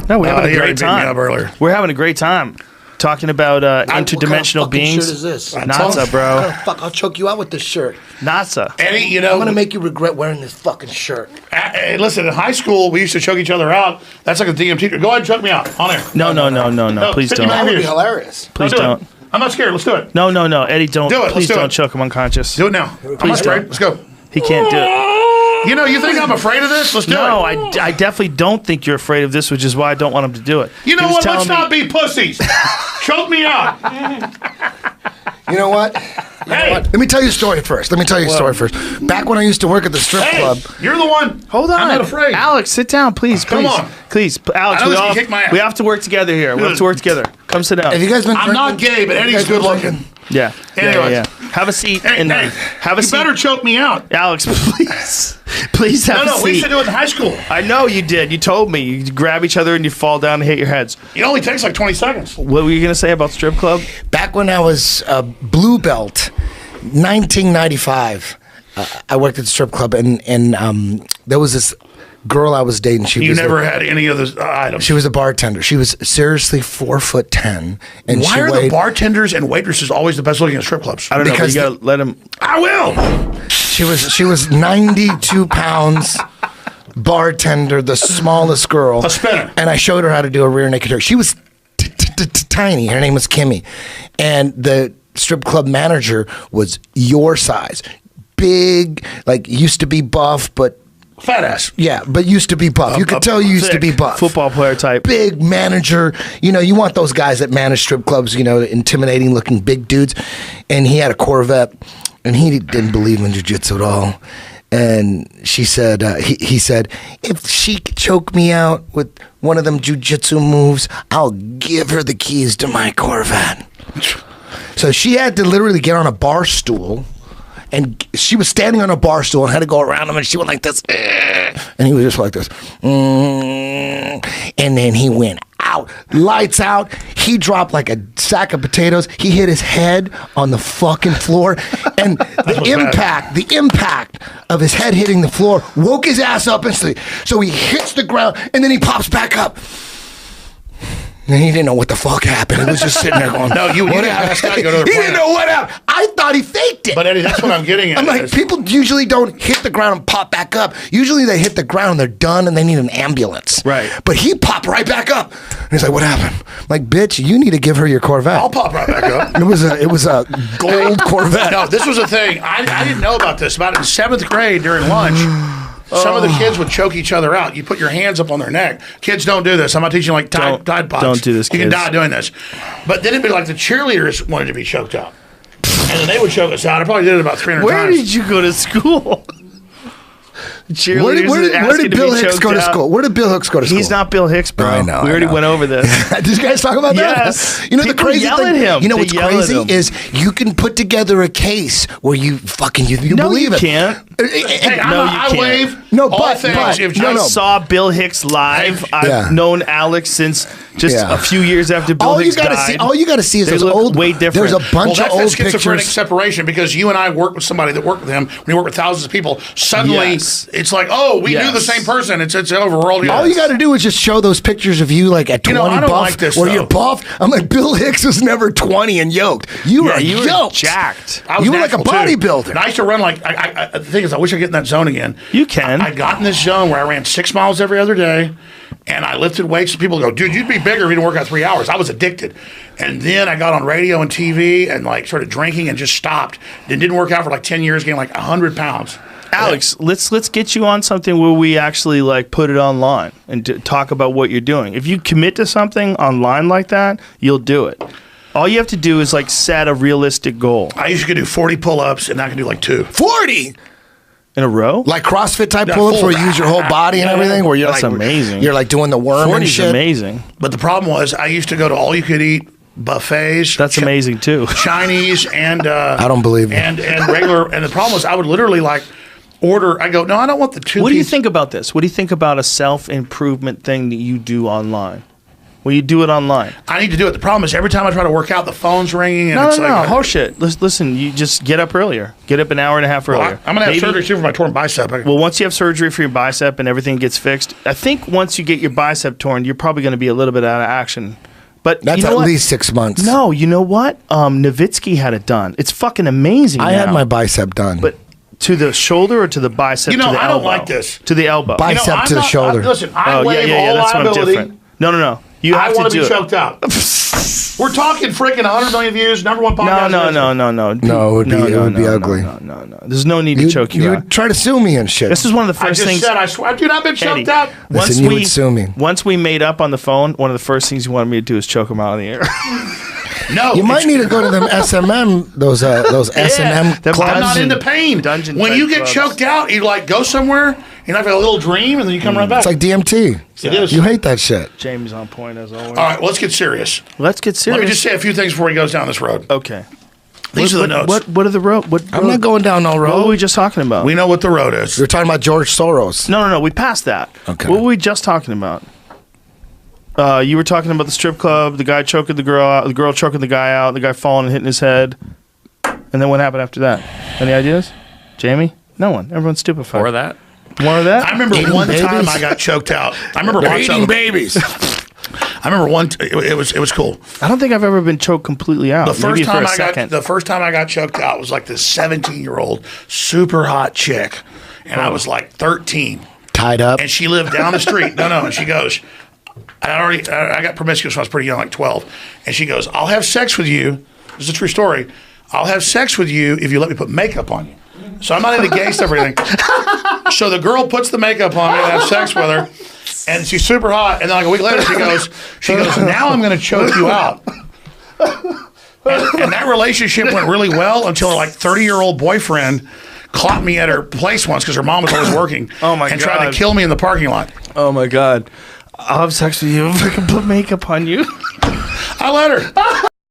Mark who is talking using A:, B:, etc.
A: No, we're having a
B: He already
A: great
B: beat me
A: time.
B: up earlier.
A: We're having a great time talking about interdimensional
C: what kind of
A: beings.
C: shirt is this?
A: NASA, bro.
C: Fuck, I'll choke you out with this shirt.
A: NASA.
B: Eddie, you know,
C: I'm gonna make you regret wearing this fucking shirt.
B: Hey, listen, in high school, we used to choke each other out. That's like a DMT. Go ahead and choke me out. On air.
A: No. Please
B: 50
A: don't.
C: That would be
B: views.
C: hilarious.
A: Please
B: Do it.
A: don't.
B: I'm not scared. Let's do it.
A: No. Eddie, don't.
B: Do it. Let's
A: Please
B: do
A: don't
B: it.
A: choke him unconscious.
B: Do it now. I'm not
A: Please
B: afraid.
A: don't.
B: Let's go.
A: He can't do it.
B: You know, you think I'm afraid of this? Let's do
A: No,
B: it.
A: I definitely don't think you're afraid of this, which is why I don't want him to do it.
B: You know
A: He was
B: what? Let's
A: telling
B: not be pussies. Choke me out.
C: You know what?
B: Hey.
C: Let me tell you a story first. Back when I used to work at the strip club.
B: You're the one.
A: Hold on.
B: I'm not afraid.
A: Alex, sit down, please.
B: Come
A: please.
B: on.
A: Please. Alex,
B: I know
A: we,
B: this can
A: all,
B: kick my ass.
A: we have to work together here. We have to work together. Come sit down.
C: Have you guys been
B: I'm not
C: drinking?
B: gay, but
C: You
B: Eddie's
C: guys been
B: good looking.
C: drinking?
A: Yeah.
B: Anyways.
A: Yeah. Have a seat.
B: Hey,
A: and
B: hey,
A: have a
B: you
A: seat.
B: better choke me out.
A: Alex, please. Please have a
B: No,
A: seat.
B: we used to do it in high school.
A: I know you did. You told me. You grab each other and you fall down and hit your heads.
B: It only takes like 20 seconds.
A: What were you going to say about strip club?
C: Back when I was a blue belt, 1995, I worked at the strip club, and there was this girl I was dating.
B: You never had any of those items.
C: She was a bartender. She was seriously 4'10", and
B: Why
C: she
B: are the
C: weighed,
B: bartenders and waitresses always the best looking at strip clubs?
A: I don't know. But
C: Because
A: you got to let him.
B: I will.
C: She was 92 pounds. Bartender, the smallest girl.
B: A spinner.
C: And I showed her how to do a rear naked choke. She was tiny. Her name was Kimmy, and the strip club manager was your size, big, like used to be buff, but.
B: Fat ass.
C: Yeah, but used to be buff. You could tell you used to be buff.
A: Football player type.
C: Big manager. You know, you want those guys that manage strip clubs, you know, intimidating looking big dudes. And he had a Corvette, and he didn't believe in jiu-jitsu at all. And she said, he said, if she could choke me out with one of them jiu-jitsu moves, I'll give her the keys to my Corvette. So she had to literally get on a bar stool. And she was standing on a bar stool and had to go around him, and she went like this. And he was just like this. And then he went out. Lights out. He dropped like a sack of potatoes. He hit his head on the fucking floor. And the impact of his head hitting the floor woke his ass up instantly. So he hits the ground, and then he pops back up. And he didn't know what the fuck happened. He was just sitting there going,
B: No, you
C: what
B: didn't
C: happened?
B: ask that to go to the
C: He
B: planet.
C: didn't know what happened. I thought he faked it.
B: But Eddie, that's what I'm getting at.
C: I'm like, people usually don't hit the ground and pop back up. Usually they hit the ground and they're done and they need an ambulance.
A: Right.
C: But he popped right back up. And he's like, what happened? I'm like, bitch, you need to give her your Corvette.
B: I'll pop right back up.
C: It was a gold Corvette.
B: No, this was a thing. I didn't know about this. About in 7th grade during lunch, some of the kids would choke each other out. You put your hands up on their neck. Kids don't do this. I'm not teaching like Tide Pods.
A: Don't do this,
B: You can
A: kids.
B: die doing this. But then it'd be like the cheerleaders wanted to be choked out. And then they would choke us out. I probably did it about 300
A: Where
B: times.
A: did you go to school? Cheerleaders
C: Where did Bill Hicks go to
A: out.
C: school? Where did Bill Hicks go to school?
A: He's not Bill Hicks, bro.
C: I know,
A: We
C: I
A: already
C: know.
A: went over this.
C: Did you guys talk about that?
A: Yes.
C: You know the
A: People
C: crazy
A: yell
C: thing.
A: at him.
C: You know
A: They
C: what's
A: yell at
C: crazy
A: him.
C: is you can put together a case where you
A: No,
C: believe
A: you
C: it.
A: can't.
B: Hey,
A: No, you
B: I
A: can't.
B: wave.
C: No,
B: all
C: but-
B: things.
C: but-
B: If
C: no,
A: I
C: no.
A: saw Bill Hicks live.
C: Yeah.
A: I've known Alex since just
C: Yeah.
A: a few years after Bill
C: All you
A: Hicks
C: gotta
A: died.
C: see, all you got to see is
A: They
C: those
A: look
C: old.
A: way different.
C: There's a
B: Well,
C: bunch
B: that's
C: of
B: that
C: old
B: schizophrenic
C: pictures.
B: separation because you and I worked with somebody that worked with him. When you work with thousands of people, suddenly
A: Yes.
B: it's like, oh, we knew the
A: Yes.
B: same person. It's over. We're all
C: All you got to do is just show those pictures of you like at 20
B: I don't
C: buff,
B: like this,
C: where
B: though.
C: you're buff. I'm like, Bill Hicks was never 20 and yoked. You were
A: you were
C: yoked.
A: jacked.
B: I was
C: You were like a
B: natural, too.
C: bodybuilder.
B: And I used to run like, the thing is, I wish I could get in that zone again.
A: You can.
B: I got in this zone where I ran 6 miles every other day, and I lifted weights. And people go, dude, you'd be bigger if you didn't work out 3 hours. I was addicted. And then I got on radio and TV and like started drinking and just stopped. Then didn't work out for like 10 years, gained like 100 pounds.
A: Alex, let's get you on something where we actually like put it online and talk about what you're doing. If you commit to something online like that, you'll do it. All you have to do is like set a realistic goal.
B: I used to do 40 pull-ups, and I can do like 2.
C: 40.
A: In a row?
C: Like CrossFit type
B: Yeah,
C: pull-ups
B: full-
C: where you use your whole body and everything. Where you're
A: That's
C: like
A: amazing.
C: You're like doing the worm
A: 40
C: and
A: is
C: shit.
A: amazing.
B: But the problem was I used to go to all-you-could-eat buffets.
A: That's amazing too.
B: Chinese and
C: I don't believe you.
B: and regular. And the problem was I would literally like order. I go, no, I don't want the 2.
A: What do you think about this? What do you think about a self-improvement thing that you do online? Well, you do it online.
B: I need to do it. The problem is every time I try to work out, the phone's ringing. And
A: No,
B: it's
A: no,
B: like,
A: no. Horseshit. Listen, you just get up earlier. Get up an hour and a half
B: Well,
A: earlier.
B: I'm going to have
A: Maybe-
B: surgery too for my torn bicep.
A: Well, once you have surgery for your bicep and everything gets fixed, I think once you get your bicep torn, you're probably going to be a little bit out of action. But
C: That's
A: you know
C: at
A: what?
C: least 6 months.
A: No, you know what? Nowitzki had it done. It's fucking amazing.
C: I had
A: now.
C: my bicep done.
A: But to the shoulder or to the bicep?
B: You know,
A: to the
B: I don't
A: elbow?
B: like this.
A: To the elbow.
C: Bicep
B: I'm
C: to the
B: not-
C: shoulder.
B: Listen, I
A: Oh,
B: waive all
A: That's what I'm
B: liability.
A: different. No. You have
B: I
A: to
B: want
A: do
B: to be
A: it.
B: choked out. We're talking freaking 100 million views, number one podcast.
A: No.
C: No, it would be ugly.
A: No. There's no need to choke you out.
C: would try to sue me and shit.
A: This is one of the
B: I
A: first
B: just
A: things.
B: said, I swear, dude, I've been choked
A: Eddie,
B: out.
C: Listen, you would sue me.
A: Once we made up on the phone, one of the first things you wanted me to do is choke him out of the air.
B: No,
C: You might need to go to them SMM, those S&M
A: them
C: clubs.
B: I'm not
A: Dungeon-
B: into pain.
A: dungeon
B: when
A: type
B: you get
A: clubs.
B: choked out, you like go somewhere, you have a little dream, and then you come right back.
C: It's like DMT.
B: It is.
C: You hate that shit.
A: James on point as always.
B: All right, let's get serious.
A: Let's get serious.
B: Let me just say a few things before he goes down this road.
A: Okay.
B: These are the notes.
A: What are the road?
C: I'm not going down no
A: What were
C: road.
A: we just talking about?
B: We know what the road is.
C: You're talking about George Soros.
A: No. We passed that.
C: Okay.
A: What were we just talking about? You were talking about the strip club, the guy choking the girl out, the girl choking the guy out, the guy falling and hitting his head. And then what happened after that? Any ideas? Jamie? No one. Everyone's stupefied.
D: Or that.
A: More of that?
B: I remember
C: Eating
B: one
C: babies?
B: time I got choked out. I remember
C: They're
B: lots of
C: eating
B: them.
C: babies.
B: I remember one. It was cool.
A: I don't think I've ever been choked completely out.
B: The first
A: Maybe
B: time
A: for a
B: I got
A: second.
B: the first time I got choked out was like this 17-year-old super hot chick, and I was like 13,
C: Tied up.
B: and she lived down the street. No, and she goes, I got promiscuous when I was pretty young, like 12, and she goes, I'll have sex with you. This is a true story. I'll have sex with you if you let me put makeup on you. So I'm not into gay stuff or anything. So the girl puts the makeup on me and I have sex with her, and she's super hot. And then like a week later, she goes, now I'm going to choke you out. And that relationship went really well until her like 30-year-old boyfriend clocked me at her place once because her mom was always working.
A: Oh, my
B: and tried
A: God.
B: to kill me in the parking lot.
A: Oh my God. I'll have sex with you if I can put makeup on you.
B: I let her.